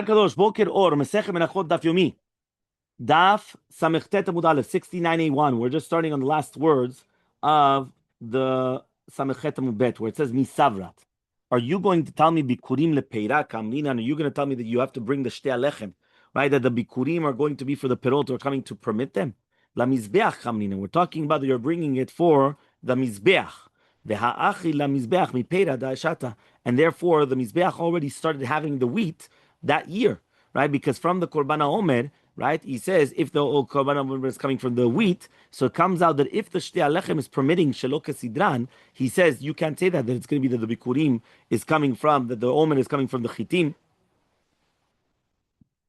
Kadosh Boker Or Masechet Menahot Daf Yomi Daf Samechet Amud Aleph 69A1. We're just starting on the last words of the Samechet Amud Bet, where it says Misavrat. Are you going to tell me Bikurim lePeira Kamrinan? Are you going to tell me that you have to bring the Shtei Alechem, right? That the Bikurim are going to be for the Perot or coming to permit them? La Mizbeach Kamrinan. We're talking about that you're bringing it for the Mizbeach. And therefore, the Mizbeach already started having the wheat that year, right? Because from the Korban HaOmer, right, he says if the Korban HaOmer is coming from the wheat, so it comes out that if the Shtei Alechem is permitting Shelo Kesidran, he says you can't say that it's going to be that the Bikurim is coming from, that the Omer is coming from the Chitim.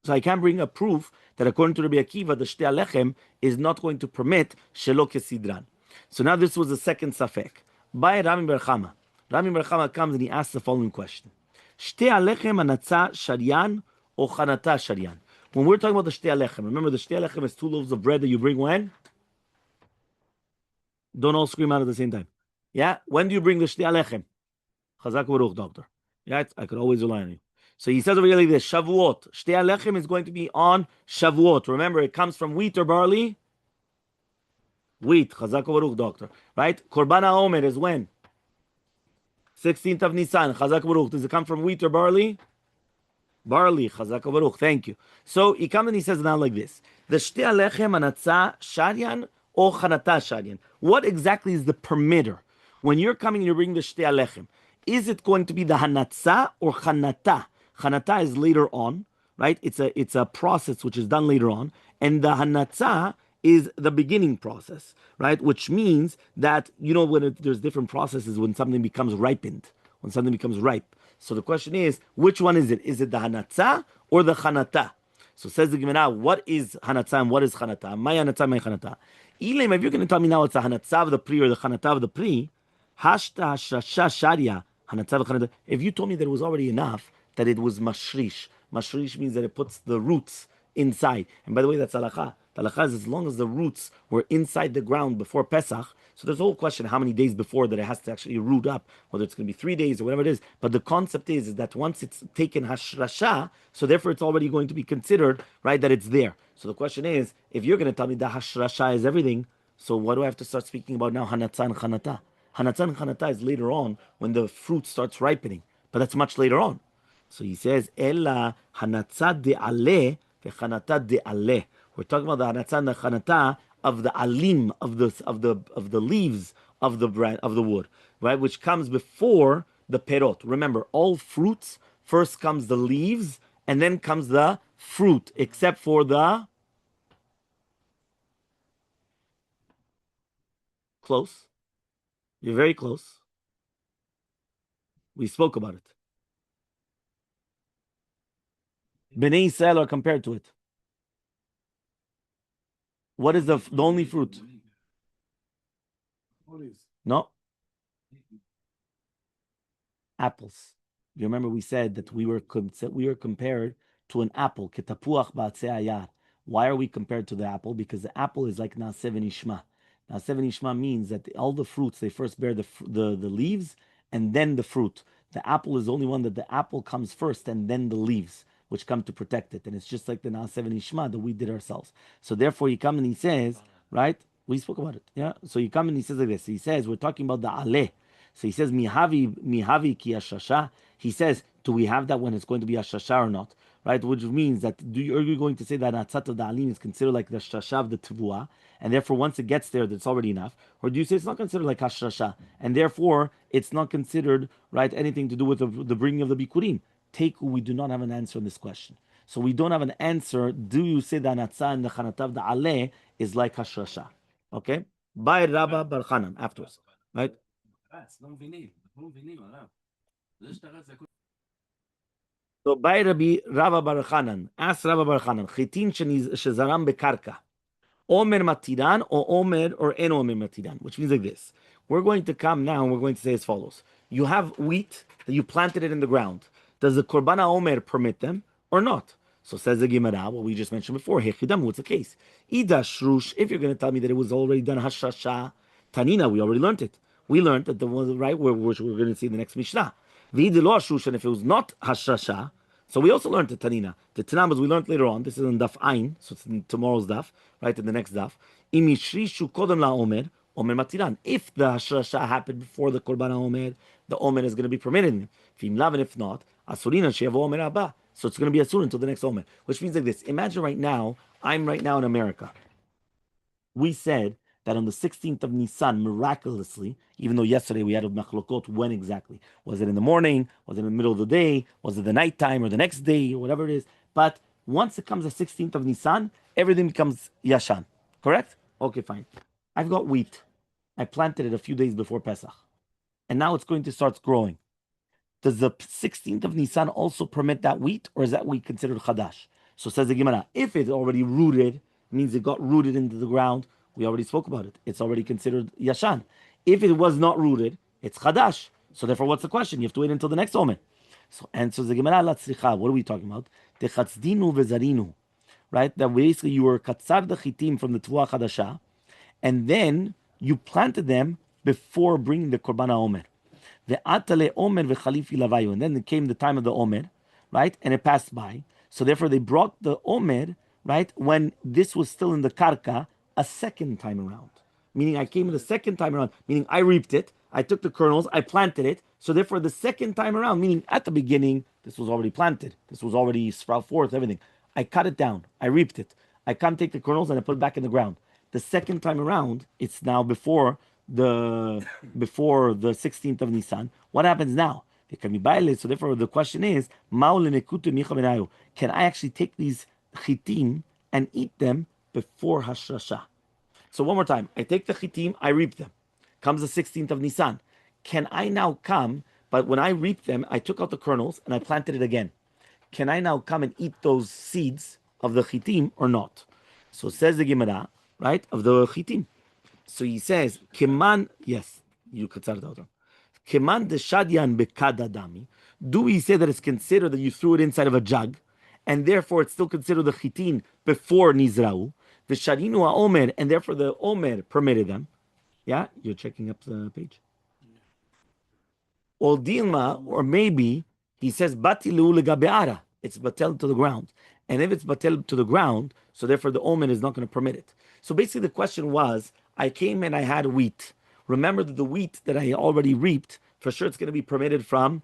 So I can bring a proof that according to Rabbi Akiva, the Shtei Alechem is not going to permit Shelo Kesidran. So now this was the second Safek. By Rami Bar Chama. Rami Bar Chama comes and he asks the following question. Shtei Alechem anatza sharyan or chanata sharyan? When we're talking about the Shtei Alechem, remember the Shtei Alechem is 2 loaves of bread that you bring when? Don't all scream out at the same time. Yeah? When do you bring the Shtei Alechem? Chazak Baruch, doctor. Yeah? I could always rely on you. So he says over here like this, Shavuot. Shtei Alechem is going to be on Shavuot. Remember, it comes from wheat or barley? Wheat. Chazak Baruch, doctor. Right? Korban HaOmer is when? 16th of Nisan. Chazak Baruch. Does it come from wheat or barley? Barley. Chazak Baruch. Thank you. So he comes and he says now like this. The Shtei Alechem anatza sharyan or chanata sharyan. What exactly is the permitter? When you're coming and you're bringing the Shtei Alechem, is it going to be the hanatza or chanata? Chanata is later on, right? It's a process which is done later on. And the hanatza is the beginning process, right? Which means that, you know, when there's different processes when something becomes ripened, when something becomes ripe. So the question is, which one is it? Is it the hanatza or the chanata? So says the Gemara, what is hanatza and what is chanata? My hanatza, my chanata. Ilim, if you're going to tell me now it's the hanatza of the pri or the chanata of the pri, hashta hashasha sharia, hanatza chanata. If you told me that it was already enough, that it was mashrish. Mashrish means that it puts the roots inside. And by the way, that's halakha. The halakha is as long as the roots were inside the ground before Pesach. So there's a whole question how many days before that it has to actually root up, whether it's going to be 3 days or whatever it is. But the concept is that once it's taken hashrasha, so therefore it's already going to be considered, right, that it's there. So the question is, if you're going to tell me that hashrasha is everything, so what do I have to start speaking about now, hanatza and chanata? Hanatza and chanata is later on when the fruit starts ripening. But that's much later on. So he says, Ella hanatza de aleh v'chanata de aleh. We're talking about the hanatza and the chanata of the alim, of the leaves of the brand, of the wood, right? Which comes before the perot. Remember, all fruits, first comes the leaves, and then comes the fruit, except for the close. You're very close. We spoke about it. Bnei Yisrael are compared to it. What is the only fruit? No. Apples. You remember we said that we were compared to an apple. Ketapuach ba'atzei ayar. Why are we compared to the apple? Because the apple is like Naaseh v'nishma. Naaseh v'nishma means that all the fruits, they first bear the leaves and then the fruit. The apple is the only one that the apple comes first and then the leaves, which come to protect it. And it's just like the Naaseh v'nishma that we did ourselves. So therefore he comes and he says, right? We spoke about it. Yeah. So he comes and he says like this. He says, we're talking about the aleh. So he says, mihavi ki ashasha. He says, do we have that when it's going to be ashasha or not? Right? Which means that are you going to say that atzat of the alim is considered like the shasha of the tevua, and therefore once it gets there, that's already enough? Or do you say it's not considered like hashasha, and therefore it's not considered, right, anything to do with the bringing of the bikurim? We do not have an answer on this question. So we don't have an answer. Do you say that atzah and the chanata of the aleh is like hashasha? Okay? By Rabba Bar Chanan afterwards. Right? So by Rabba Bar Chanan, ask Rabba Bar Chanan, chitin shezaram bekarka, omer matiran or omer or en omer matiran, which means like this. We're going to come now and we're going to say as follows. You have wheat that you planted it in the ground. Does the Korban HaOmer permit them or not? So says the Gemara, what we just mentioned before, Hechidam, what's the case? Ida shrush, if you're going to tell me that it was already done hashasha, tanina, we already learned it. We learned that the one right which we're going to see in the next Mishnah. V'idilo shrush, and if it was not hashasha, So we also learned the Tanina. The Tanamas we learned later on. This is in Daf Ain, so it's in tomorrow's Daf, right, in the next Daf. Im yishrishu kodem la'omer, omer matiran. If the Hashrasha happened before the Korban HaOmer, the Omer is going to be permitted. If lav, and if not, asurina she'yavo omer abba. So it's going to be asur until the next Omer. Which means like this. Imagine right now, I'm right now in America. We said that on the 16th of Nisan, miraculously, even though yesterday we had a machlokot, when exactly? Was it in the morning? Was it in the middle of the day? Was it the nighttime or the next day or whatever it is? But once it comes the 16th of Nisan, everything becomes yashan. Correct? Okay, fine. I've got wheat. I planted it a few days before Pesach. And now it's going to start growing. Does the 16th of Nisan also permit that wheat, or is that wheat considered chadash? So says the Gemara, if it's already rooted, means it got rooted into the ground. We already spoke about it. It's already considered yashan. If it was not rooted, it's chadash. So therefore, what's the question? You have to wait until the next omen. So answers the Gemara, latzricha. What are we talking about? Techatzdinu vezarinu, right? That basically you were katzar the chitim from the tvuah chadasha, and then you planted them before bringing the korban haomer. The atale omer v'chalifi lavayu, and then it came the time of the omer, right? And it passed by. So therefore, they brought the omer, right, when this was still in the karka, a second time around. Meaning, I came in the second time around. Meaning, I reaped it, I took the kernels, I planted it. So therefore, the second time around, meaning at the beginning, this was already planted, this was already sprout forth, everything. I cut it down, I reaped it. I can't take the kernels and I put it back in the ground. The second time around, it's now the 16th of Nisan. What happens now? So therefore, the question is, can I actually take these chitim and eat them before Hashrasha? So one more time, I take the chitim, I reap them. Comes the 16th of Nisan. Can I now come? But when I reap them, I took out the kernels and I planted it again. Can I now come and eat those seeds of the chitim or not? So says the Gemara, right, of the chitim. So he says, Keman, yes, you could start out. Keman de shadyan bekadadami. Do we say that it's considered that you threw it inside of a jug, and therefore it's still considered the chitin before nizrau? The shadinu omer, and therefore the omer permitted them. Yeah, you're checking up the page. Or dilma, or maybe he says batilu legabeara. It's batel to the ground, and if it's batel to the ground, so therefore the omer is not going to permit it. So basically, the question was, I came and I had wheat. Remember that the wheat that I already reaped, for sure it's going to be permitted from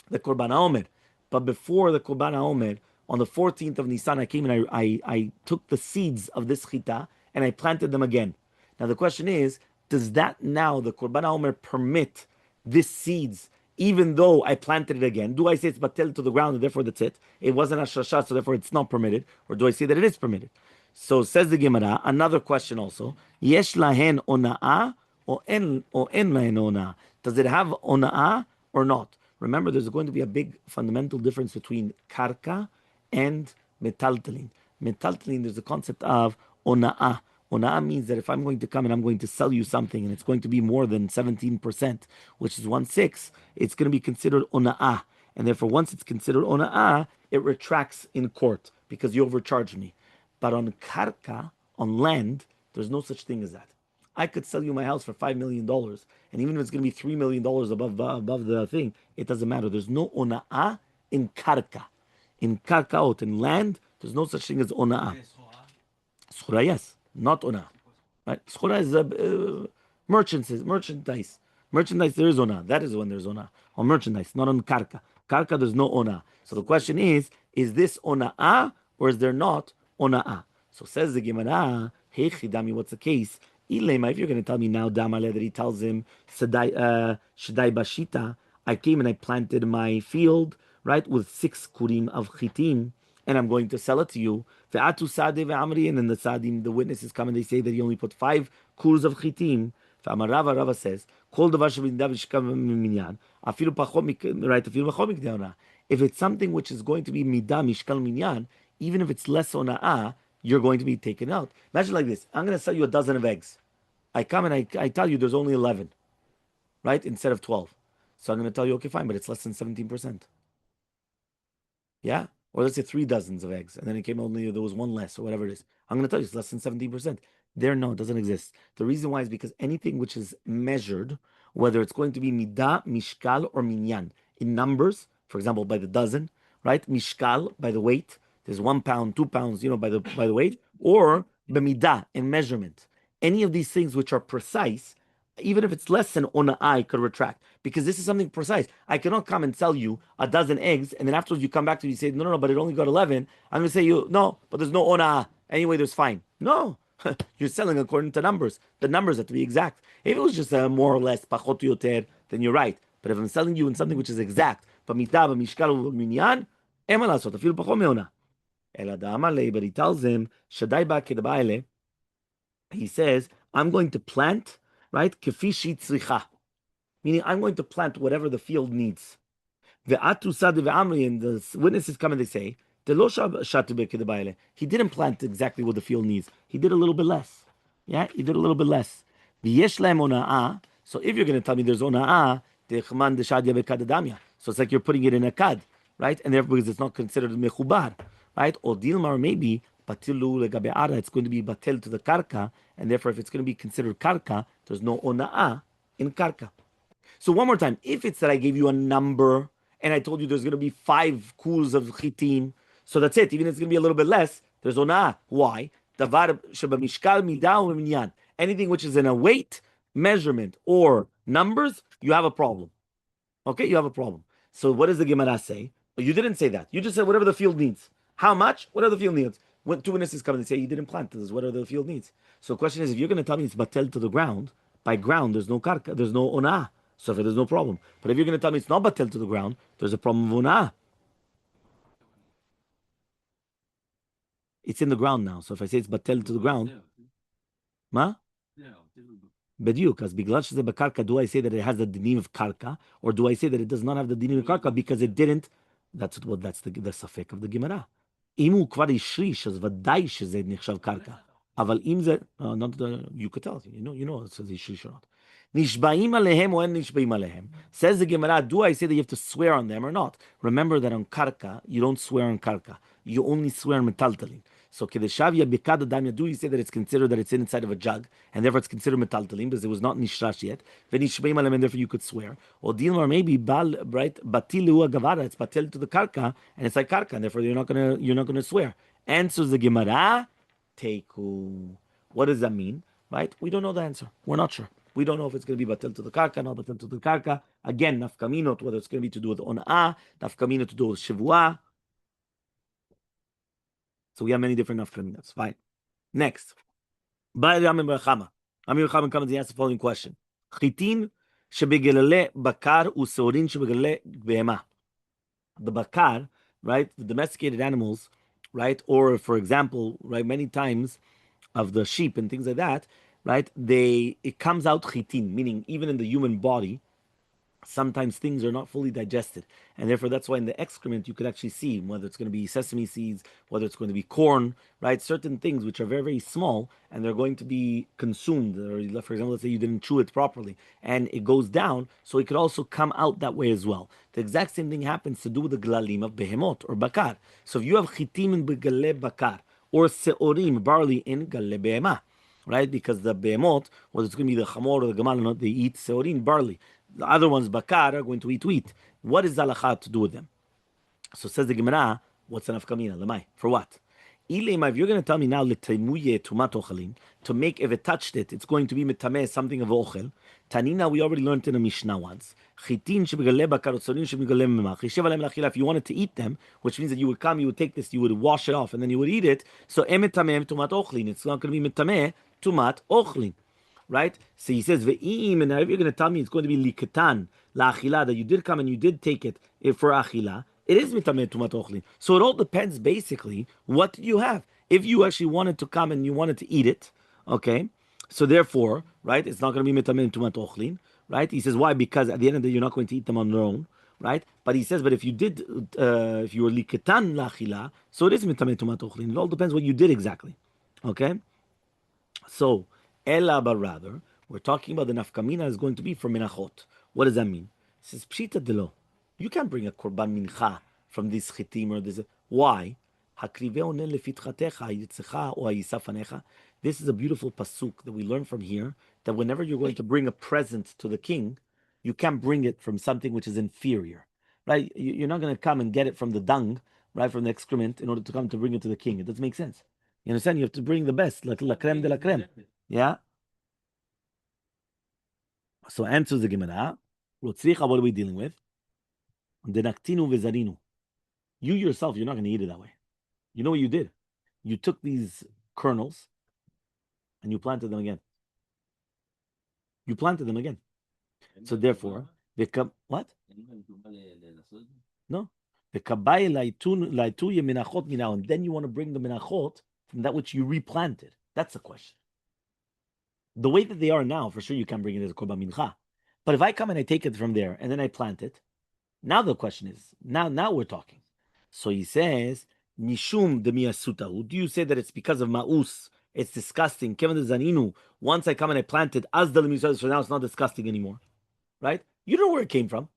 the Korban HaOmer. But before the Korban HaOmer, on the 14th of Nisan, I came and I took the seeds of this chita and I planted them again. Now the question is, does that now, the Korban HaOmer, permit this seeds, even though I planted it again? Do I say it's batel to the ground and therefore that's it? It wasn't a shashat, so therefore it's not permitted. Or do I say that it is permitted? So says the Gemara, another question also. Yesh lahen ona'ah or en lahen ona'ah. Does it have ona'ah or not? Remember, there's going to be a big fundamental difference between karka and metaltalin. Metaltalin, there's a concept of ona'ah. Ona'ah means that if I'm going to come and I'm going to sell you something and it's going to be more than 17%, which is 1/6, it's going to be considered ona'ah. And therefore, once it's considered ona'ah, it retracts in court because you overcharged me. But on karka, on land, there's no such thing as that. I could sell you my house for $5 million, and even if it's going to be $3 million above the thing, it doesn't matter. There's no ona'ah in karka. In karkaot, in land, there's no such thing as ona'ah. Schora, yes, not ona'ah. Right? Schora is merchandise. Merchandise, there is ona'ah. That is when there's ona'ah. On merchandise, not on karka. Karka, there's no ona'ah. So the question is this ona'ah or is there not ona'ah? So says the Gemara, hey Chidami, what's the case? Ilema, if you're going to tell me now, Damale, that he tells him, Shadai Bashita, I came and I planted my field, right, with 6 kurim of chitim, and I'm going to sell it to you. Ve'atu sadeh ve'amri, and then the sadim, the witnesses come and they say that he only put 5 kurs of chitim. Ve'amar Rava says, Kol davar shebindav shkam minyan, afilu pachom, right, afilu pachom mikdeona. If it's something which is going to be midah mishkal minyan, even if it's less ona'ah, you're going to be taken out. Imagine like this. I'm going to sell you a dozen of eggs. I come and I tell you there's only 11, right? Instead of 12. So I'm going to tell you, okay, fine, but it's less than 17%. Yeah? Or let's say 3 dozens of eggs. And then it came only, there was 1 less or whatever it is. I'm going to tell you it's less than 17%. There, no, it doesn't exist. The reason why is because anything which is measured, whether it's going to be midah, mishkal, or minyan, in numbers, for example, by the dozen, right? Mishkal, by the weight. There's 1 pound, 2 pounds, by the weight, or b'midah, in measurement. Any of these things which are precise, even if it's less than ona'ah, I could retract because this is something precise. I cannot come and sell you a dozen eggs, and then afterwards you come back to me and say, no, but it only got 11. I'm going to say you, no, but there's no ona'ah. Anyway, there's fine. No, you're selling according to numbers. The numbers have to be exact. If it was just more or less pachot yoter, then you're right. But if I'm selling you in something which is exact, b'mitah, b'mishkal, b'minyan, ema lasot, afilu pachot me'ona. Ela da'amale, but he tells him, shadai ba he says, I'm going to plant, right? Kefi shi tzricha. Meaning, I'm going to plant whatever the field needs. Ve'atu sade ve'amri, and the witnesses come and they say, he didn't plant exactly what the field needs. He did a little bit less. Yeah, he did a little bit less. V'yesh lahem ona'ah. So if you're going to tell me there's ona'ah, so it's like you're putting it in a kad, right? And therefore, because it's not considered mechubar, right? Or dilmar maybe, batilu legabe it's going to be batel to the karka, and therefore, if it's going to be considered karka, there's no ona'ah in karka. So one more time, if it's that I gave you a number and I told you there's going to be 5 kuls of chitin, so that's it. Even if it's going to be a little bit less, there's ona'ah. Why? Davar shebamishkal midah u'minyan. Anything which is in a weight, measurement, or numbers, you have a problem. Okay, you have a problem. So what does the Gemara say? Well, you didn't say that. You just said whatever the field needs. How much? Whatever the field needs. When 2 witnesses come and say you didn't plant this, whatever the field needs. So the question is, if you're going to tell me it's batel to the ground, by ground there's no karka, there's no ona'ah. So there's no problem. But if you're going to tell me it's not batel to the ground, there's a problem of ona'ah. It's in the ground now. So if I say it's batel to the ground, ma? בדיוק, אז בגלל שזה בקרקע, do I say that it has the dinim of karka, or do I say that it does not have the dinim of karka because it didn't? That's the ספק of the Gemara. אם הוא כבר השריש, אז ודאי שזה נחשב קרקע. אבל אם זה, you could tell, you know, it says השריש or not. נשבעים עליהם או אין נשבעים עליהם? Says the Gemara, do I say that you have to swear on them or not? Remember that on karka, you don't swear on karka. You only swear on metaltalin. So kedeshavya bikad damya, do you say that it's considered that it's inside of a jug, and therefore it's considered metaltalin because it was not nishrash yet? V'nishbeim alem, and therefore you could swear. Or dilmar maybe bal, right? Batil lehu agavara, it's batil to the karka, and it's like karka, and therefore you're not gonna swear. Answers the Gemara, teiku. What does that mean? Right? We don't know the answer. We're not sure. We don't know if it's going to be batil to the karka, not batil to the karka. Again, nafkaminot, whether it's going to be to do with ona'ah, nafkaminot to do with shivua. So we have many different nafkaminas. Fine. Next. Amir Chama comes and he asks the following question. Chitin shebegelale bakar useorin shebegelale behema. The bakar, right, the domesticated animals, right, or for example, right, many times of the sheep and things like that, right, it comes out chitin, meaning even in the human body, sometimes things are not fully digested, and therefore that's why in the excrement you could actually see whether it's going to be sesame seeds, whether it's going to be corn, right, certain things which are very, very small and they're going to be consumed, or for example, let's say you didn't chew it properly and it goes down, so it could also come out that way as well. The exact same thing happens to do with the glalim of behemot or bakar. So if you have chitim in begale bakar or seorim, barley in gale behemah, right, because the behemot, whether it's going to be the chamor or the gamal or not, they eat seorim, barley. The other ones, bakar, are going to eat wheat. What is zalachat to do with them? So says the Gemara, what's an afkamina? Lemay. For what? If you're going to tell me now, to make, if it touched it, it's going to be mitameh, something of ochel. Tanina, we already learned in a Mishnah once. If you wanted to eat them, which means that you would come, you would take this, you would wash it off, and then you would eat it. So emetameh tumat ochlin. It's not going to be mitameh tumat ochlin. Right? So he says, Ve'im, and if you're going to tell me it's going to be likatan, la achila, that you did come and you did take it for achila, it is mitameh tumat ochlin. So it all depends, basically, what you have. If you actually wanted to come and you wanted to eat it, okay, so therefore, right, it's not going to be mitameh tumat ochlin, right? He says, why? Because at the end of the day, you're not going to eat them on their own, right? But he says, but if you did, if you were likatan la achila, so it is mitameh tumat ochlin. It all depends what you did exactly, okay? So, Ella, but rather, we're talking about the nafkamina is going to be for Menahot. What does that mean? It says, Pshita delo. You can't bring a korban mincha from this chitim or this. Why? This is a beautiful pasuk that we learn from here, that whenever you're going to bring a present to the king, you can't bring it from something which is inferior. right? You're not going to come and get it from the dung, right, from the excrement in order to come to bring it to the king. It doesn't make sense. You understand? You have to bring the best, like la creme de la creme. Yeah? So answers the Gemara. What are we dealing with? Denaktinu vezarinu. You yourself, you're not going to eat it that way. You know what you did? You took these kernels and you planted them again. You planted them again. So therefore, they come what? No. And then you want to bring the menachot from that which you replanted. That's the question. The way that they are now, for sure you can bring it as a korban mincha. But if I come and I take it from there and then I plant it, now the question is, now we're talking. So he says, Nishum de miyasutahu. Do you say that it's because of ma'us? It's disgusting. Kevin the zaninu. Once I come and I plant it, as the lemisa, so now it's not disgusting anymore. Right? You don't know where it came from.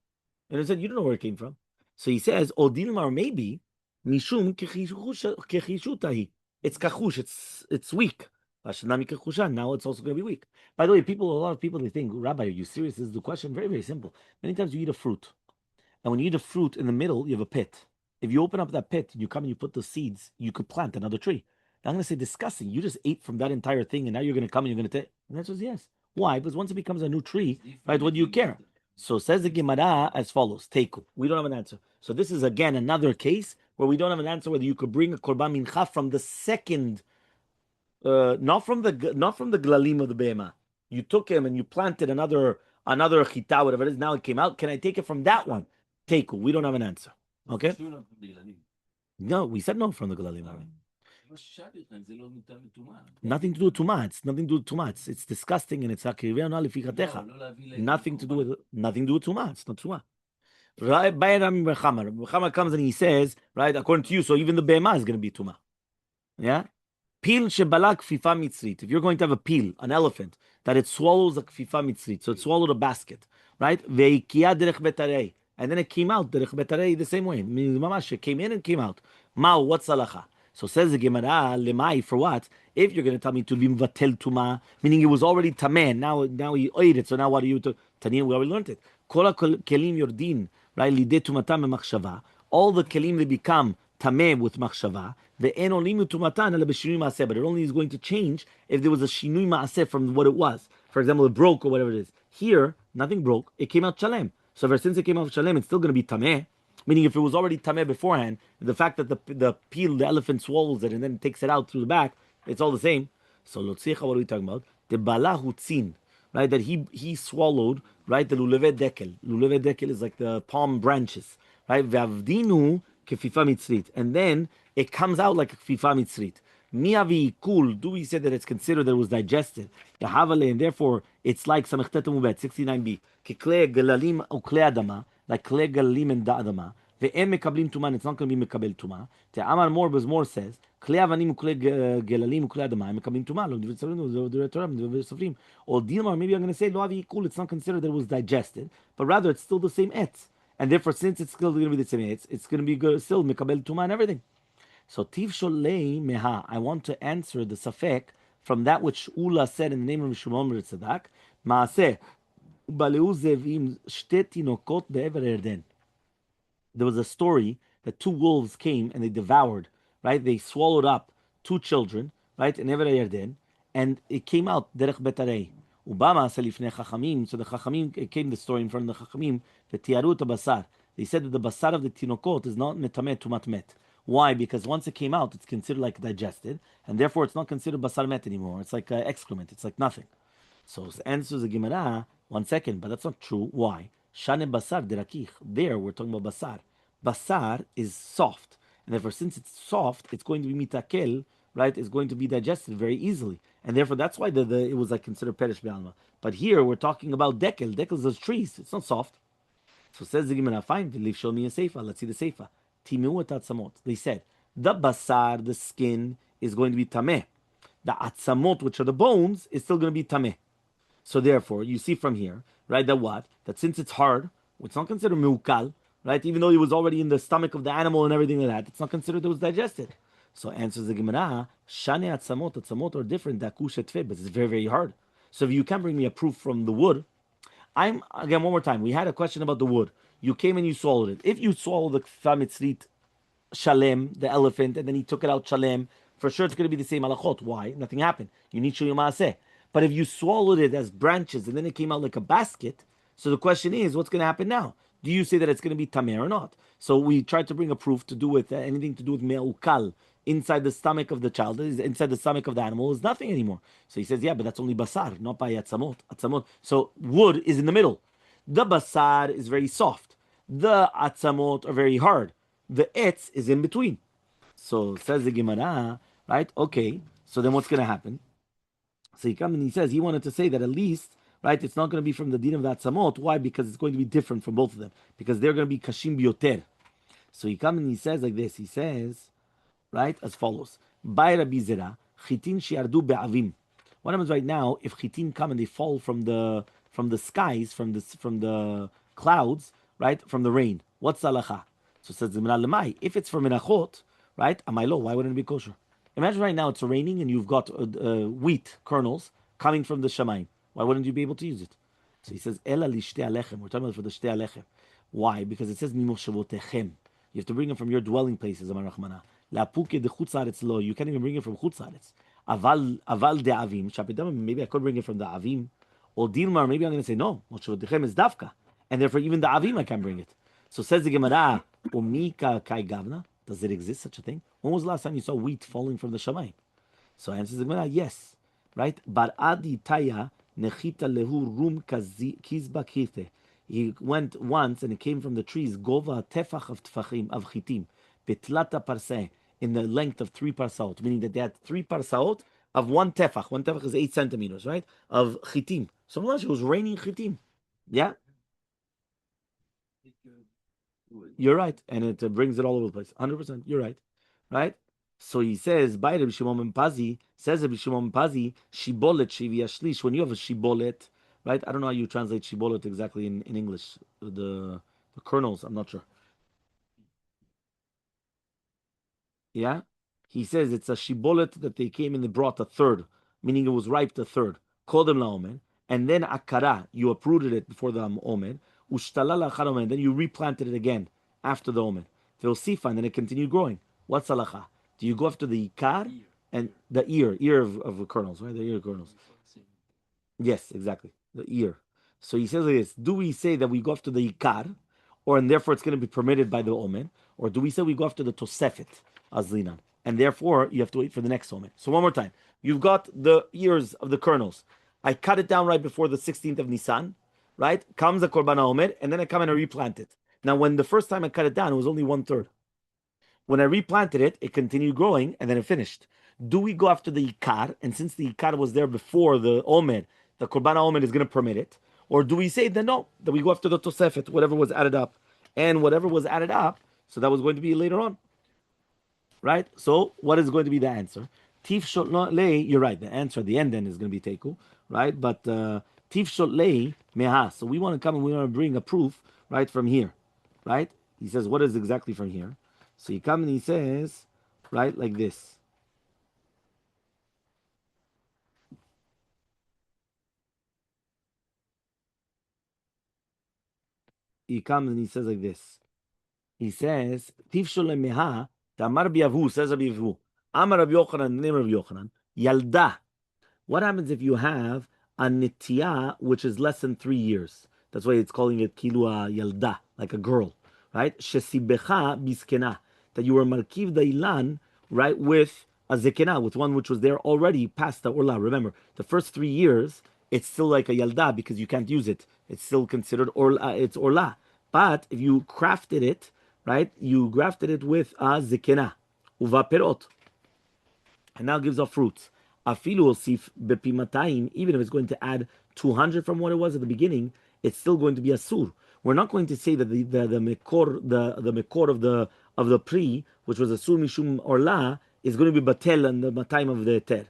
And I said, you don't know where it came from. So he says, Odilmar maybe Nishum kechishutahi. It's kachush, it's weak. Now it's also going to be weak. By the way, a lot of people, they think, Rabbi, are you serious? This is the question. Very, very simple. Many times you eat a fruit. And when you eat a fruit in the middle, you have a pit. If you open up that pit and you come and you put the seeds, you could plant another tree. Now I'm going to say disgusting. You just ate from that entire thing, and now you're going to come and you're going to take. And that's just yes. Why? Because once it becomes a new tree, right? What do you care? So says the Gemara as follows: Teiku. We don't have an answer. So this is again another case where we don't have an answer whether you could bring a korban mincha from the second, not from the glalim of the behema. You took him and you planted another chita, whatever it is. Now it came out. Can I take it from that one? Teiku. We don't have an answer. Okay. No, we said no from the glalim. Nothing to do with tuma. It's nothing to do with tuma. It's disgusting and it's nothing to do with tuma. It's not tuma. Right? B'chamar comes and he says, right, according to you, so even the behema is going to be tuma. Yeah. Pil shebalak fifa mitzrit. If you're going to have a pil, an elephant, that it swallows a fifa mitzrit, so it swallowed a basket, right? Veikia derech betarei. And then it came out derech betarei the same way. Mamash, it came in and came out. Mao, what's salacha? So says the Gemara, lemai, for what? If you're going to tell me to be mvatel tuma, meaning it was already tameh, now he ate it, so now what do you do? Tanya, we already learned it. Kol kelim yordin, right? Lidei tumatam machshava. All the kelim they become tameh with machshava. But it only is going to change if there was a shinui maaseh from what it was. For example, it broke or whatever it is. Here, nothing broke. It came out shalem. So ever since it came out shalem, it's still going to be tameh. Meaning, if it was already tameh beforehand, the fact that the peel, the elephant swallows it and then takes it out through the back, it's all the same. So lotzicha, what are we talking about? The balahu right? That he swallowed, right? The luleve dekel. Luleve dekel is like the palm branches, right? Vavdinu kefifa mitzrit, and then it comes out like a kfifa mitzrit. Miavi kul. Do we say that it's considered that it was digested? Yahavale, and therefore it's like samechtet mubet 69b. Kekle galalim ukle adama, like kle galalim and da'adama. Ve'em mekablim tuma. It's not going to be mekabel tuma. Te Amar more says kle avanim ukle galalim ukle adama. Mekablim tuma. Lo divrei Torah, divrei sofrim. Or dilmar, maybe I'm going to say lo avi kul. It's not considered that it was digested, but rather it's still the same etz. And therefore, since it's still going to be the same, it's going to be good, still mikabel tuma and everything. So tiv sholei meha. I want to answer the safek from that which Ula said in the name of Shimon bar Tzadak. Maaseh baleu zevim shte tinokot be'ever Erden. There was a story that two wolves came and they devoured. Right, they swallowed up two children. Right, in Ever Erden, and it came out derech betarei. Ubama selifnei chachamim. So the chachamim came the story in front of the chachamim. V'tiaru basar. They said that the basar of the tinokot is not metamet tumat met. Why? Because once it came out, it's considered like digested, and therefore it's not considered basar met anymore. It's like excrement. It's like nothing. So the answer is the Gemara. 1 second, but that's not true. Why? Shane basar derakich. There we're talking about basar. Basar is soft, and therefore since it's soft, it's going to be mitakel. Right? It's going to be digested very easily, and therefore that's why it was like considered perish be'alma. But here we're talking about dekel. Dekel is those trees. It's not soft. So says the Gemara, fine, leave show me a seifa. Let's see the seifa. Timeu et atzamot. They said the basar, the skin, is going to be tameh. The atzamot, which are the bones, is still going to be tameh. So therefore, you see from here, right, that what? That since it's hard, it's not considered meukal, right? Even though it was already in the stomach of the animal and everything like that, it's not considered that it was digested. So answers the Gemara, shane atzamot are different. Dakush etfe, but it's very, very hard. So if you can bring me a proof from the wood, again, one more time. We had a question about the wood. You came and you swallowed it. If you swallow the kfa mitzrit shalem, the elephant, and then he took it out shalem, for sure it's going to be the same halachot. Why? Nothing happened. You need shuyum maaseh. But if you swallowed it as branches and then it came out like a basket, so the question is, what's going to happen now? Do you say that it's going to be tamer or not? So we tried to bring a proof to do with anything to do with me'ukal inside the stomach of the child, inside the stomach of the animal is nothing anymore. So he says, yeah, but that's only basar, not by atzamot. Atzamot. So wood is in the middle. The basar is very soft. The atzamot are very hard. The etz is in between. So says the Gemara, right? Okay. So then what's going to happen? So he comes and he says he wanted to say that at least, right, it's not going to be from the din of the atzamot. Why? Because it's going to be different from both of them. Because they're going to be kashim bioter. So he comes and he says like this. He says, right, as follows. By Rabbi Zera, chitin shiardu be'avim. What happens right now if chitin come and they fall from the skies, from the clouds, right, from the rain? What's halacha? So it says the lemai. If it's for menachot, right, amaylo, why wouldn't it be kosher? Imagine right now it's raining and you've got wheat kernels coming from the shamayim. Why wouldn't you be able to use it? So he says, Ela li shtei alechem. We're talking about for the shtei alechem. Why? Because it says mimoshavotechem. You have to bring them from your dwelling places, Amar Rachmana. La puke de chutzaretz lo. You can't even bring it from chutzaretz. Aval de avim. Shapidam. Maybe I could bring it from the avim. Or dilmar. Maybe I'm going to say no. Moshavotechem is davka, and therefore even the avim I can't bring it. So says the Gemara, Umika kai gavna. Does it exist such a thing? When was the last time you saw wheat falling from the shamayim? So answers the Gemara, yes, right. Bar adi taya nechita lehu rum kizba kite. He went once and it came from the trees. Gova tefach of tfachim of chitim betlata parseh in the length of 3 parsaot, meaning that they had 3 parsaot of one tefach. One tefach is 8 centimeters, right? Of chitim. So it was raining chitim. Yeah. You're right, and it brings it all over the place. 100%. You're right, right? So he says, by Rabbi Shimon ben Pazi, says Rabbi Shimon ben Pazi, shibolet shivi ashlish. When you have a shibolet, right? I don't know how you translate shibolet exactly in English. The kernels, I'm not sure. Yeah, he says it's a shibolet that they came and they brought a third, meaning it was ripe the third. Kodem laomer, and then akara, you uprooted it before the omer. Ushtalala charomen, then you replanted it again after the omer. Ve'osifa, and then it continued growing. What's halacha? Do you go after the ikar and the ear of the kernels, right? The ear kernels. Yes, exactly. The ear. So he says like this: do we say that we go after the ikar, or and therefore it's going to be permitted by the omen, or do we say we go after the tosefet azlinan, and therefore you have to wait for the next omen? So one more time, you've got the ears of the kernels. I cut it down right before the 16th of Nisan, right? Comes the korban omer, and then I come and I replant it. Now, when the first time I cut it down, it was only 1/3. When I replanted it, it continued growing and then it finished. Do we go after the ikar? And since the ikar was there before the omer, the korban omer is going to permit it. Or do we say that no, that we go after the tosefet, whatever was added up, and whatever was added up, so that was going to be later on, right? So what is going to be the answer? Tif shot lei. You're right. The answer at the end then is going to be teku, right? But tif shot lei meha. So we want to come and we want to bring a proof, right, from here, right? He says what is exactly from here. So he comes and he says, right, like this. He comes and he says like this. He says, Tif sholem meha, tamar biyavu, says Rabbi Yavu. Amar Rabbi Yochanan, name Rabbi Yochanan. Yalda. What happens if you have a nitya, which is less than 3 years? That's why it's calling it kilua yalda, like a girl, right? Shesibecha biskena, that you were markiv dailan, right, with a zekena, with one which was there already past the orla. Remember, the first 3 years, it's still like a yalda because you can't use it. It's still considered orla. It's orla. But if you crafted it, right, you grafted it with a zekena, uva perot, and now gives off fruits. Afilu osif bepimatayim, even if it's going to add 200 from what it was at the beginning, it's still going to be a sur. We're not going to say that the mekor of the pri, which was a sur mishum orla, is going to be batel and the time of the eter.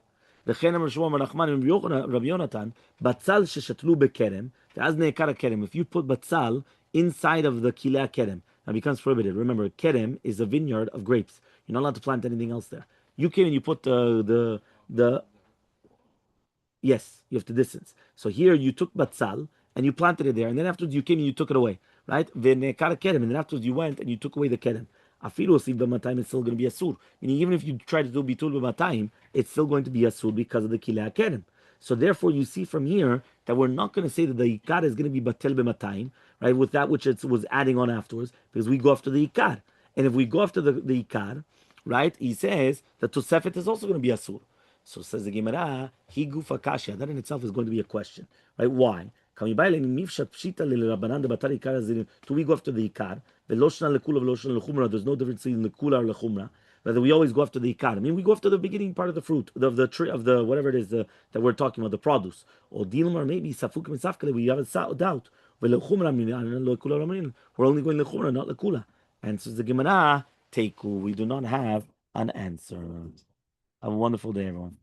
וכן אמר שמואל בר נחמן רבי יונתן, בצל ששתלו בכרם, ואז נעקר הכרם. If you put batzal inside of the kilei kerem, it becomes prohibited. Remember, kerem is a vineyard of grapes. You're not allowed to plant anything else there. You came and you put the yes, you have to distance. So here you took batzal and you planted it there, and then afterwards you came and you took it away. right? V'ne'kar kerem, and then afterwards you went and you took away the kerem. Afilu osif b'matayim, it's still going to be asur. Meaning even if you try to do bitul b'matayim, it's still going to be asur because of the kilei kerem. So therefore, you see from here that we're not going to say that the ikar is going to be batel b'matayim, right? With that which it was adding on afterwards, because we go after the ikar. And if we go after the ikar, right? He says that tosefet is also going to be asur. So says the Gemara, he gufa kasha. That in itself is going to be a question, right? Why? Do we go after the ikar? There's no difference between lekula or lechumra. Rather, we always go after the ikar. I mean, we go after the beginning part of the fruit, of the tree, of the whatever it is that we're talking about, the produce. Or dilma, or maybe safukim and safkale, we have a doubt. We're only going lechumra, not lekula. And says the Gemara, teiku. We do not have an answer. Have a wonderful day, everyone.